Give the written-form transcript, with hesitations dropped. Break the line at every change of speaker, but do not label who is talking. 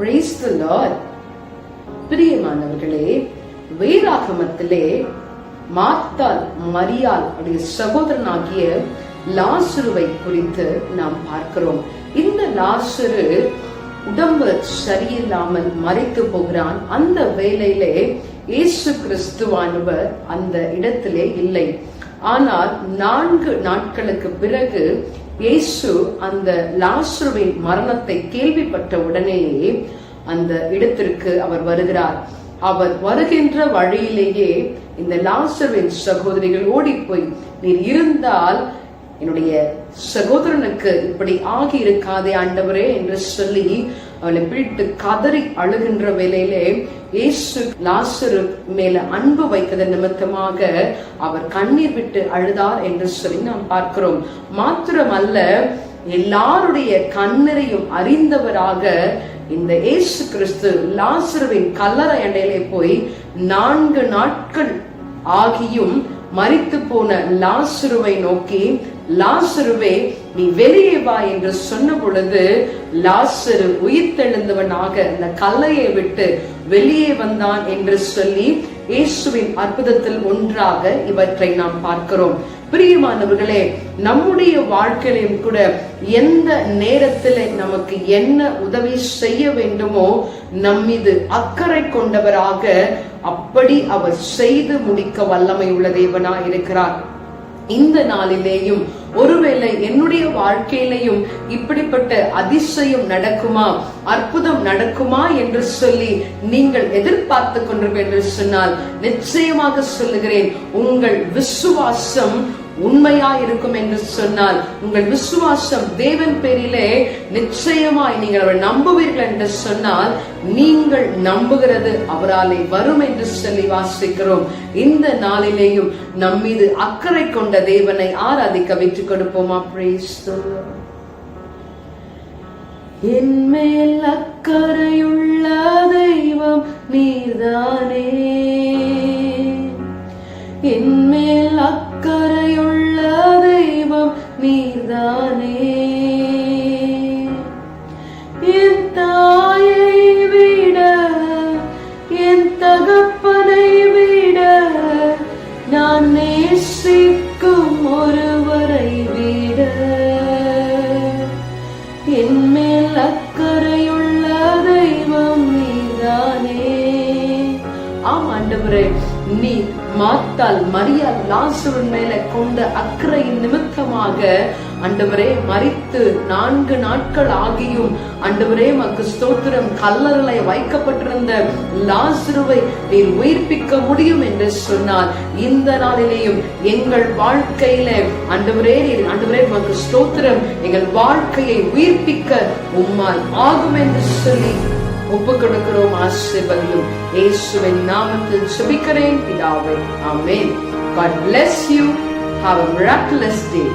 Praise the Lord. பிரியமானவர்களே, வேதாகமத்திலே மார்த்தாள் மரியாள் உடைய சகோதரனாகிய லாசருவை குறித்து நாம் பார்க்கிறோம். இந்த லாசரு உடம்பு சரியில்லாமல் மரித்து போகிறான். அந்த வேளையிலே இயேசு கிறிஸ்துவானவர் அந்த இடத்திலே இல்லை. ஆனால் 4 நாட்களுக்கு பிறகு இயேசு அந்த லாசருவின் மரணத்தை கேள்விப்பட்ட உடனேயே அந்த இடத்திற்கு அவர் வருகிறார். அவர் வருகின்ற வழியிலேயே இந்த லாசருவின் சகோதரிகள் ஓடி போய், நீர் இருந்தால் என்னுடைய சகோதரனுக்கு இப்படி ஆகி இருக்காதே ஆண்டவரே என்று சொல்லி அவளை பிடித்து கதறி அழுகின்ற வேளையிலே இயேசு லாசரு மேல அன்பு வைத்ததன் நிமித்தமாக அவர் கண்ணீர் விட்டு அழுதார் என்று சொல்லி நாம் பார்க்கிறோம். மாத்திரமல்ல, எல்லாருடைய கண்ணீரையும் அறிந்தவராக இந்த இயேசு கிறிஸ்து லாசருவின் கல்லறை அண்டையிலே போய் 4 நாட்கள் ஆகியும் மரித்து போன லாசருவை நோக்கி, லாசருவே நீ வெளியே வா என்று சொன்ன பொழுது லாசரு உயிர்த்தெழுந்தவனாக அந்த கல்லையை விட்டு வெளியே வந்தான் என்று சொல்லி இயேசுவின் அற்புதத்தில் ஒன்றாக இவற்றை நாம் பார்க்கிறோம். பிரியமானவர்களே, நம்முடைய வாழ்க்கையிலும் கூட எந்த நேரத்தில் நமக்கு என்ன உதவி செய்ய வேண்டுமோ நம்மீது அக்கறை கொண்டவராக அப்படி அவர் செய்து முடிக்க வல்லமை உள்ள தேவனா இருக்கிறார். இந்த நாளிலேயும் ஒருவேளை என்னுடைய வாழ்க்கையிலையும் இப்படிப்பட்ட அதிசயம் நடக்குமா, அற்புதம் நடக்குமா என்று சொல்லி நீங்கள் எதிர்பார்த்து கொண்டிருப்பீர்கள் என்று சொன்னால் நிச்சயமாக சொல்லுகிறேன், உங்கள் விசுவாசம் உண்மையா இருக்கும் என்று சொன்னால், உங்கள் விசுவாசம் தேவன் பேரிலே நிச்சயமாய் நீங்கள் அவரை நம்புவீர்கள் என்று சொன்னால், நீங்கள் நம்புகிறது அவராலே வரும் என்று சொல்லி வாசிக்கிறோம். இந்த நாளிலேயும் நம்மீது அக்கறை கொண்ட தேவனை ஆராதிக்க வெற்றி கொடுப்போமா? Praise the Lord. என் மேல் அக்கறையுள்ள தெய்வம் நீர்தானே, என் மேல் அக்கறையுள்ள தெய்வம் நீர்தானே, என் தாயை விட என் தகப்பனை விட நான் நேசிக்கும் ஒருவரை விட என் மேல் அக்கறையுள்ள தெய்வம் நீர்தானே. ஆம் ஆண்டவரே, நீ மார்த்தாள் மரியாள் லாசரு மேல கொண்ட அக்கறையின் நிமித்தமாக ஆண்டவரே மரித்து 4 நாட்கள் ஆகியும் ஆண்டவரே மக்கு ஸ்தோத்திரம், கல்லறையிலே வைக்கப்பட்டிருந்த லாசருவை நீர் உயிர்ப்பிக்க முடியும் என்று சொன்னால், இந்த நாளிலேயும் எங்கள் வாழ்க்கையில ஆண்டவரே நீர் ஆண்டவரே மக்கு ஸ்தோத்திரம், எங்கள் வாழ்க்கையை உயிர்ப்பிக்க உம்மால் ஆகும் என்று சொல்லி ஒப்பு கொடுக்கிறோம். ஆசீர்வதியும் இயேசுவின் நாமத்தில் ஜெபிக்கிறேன் பிதாவே, ஆமென். God bless you. Have a miraculous day.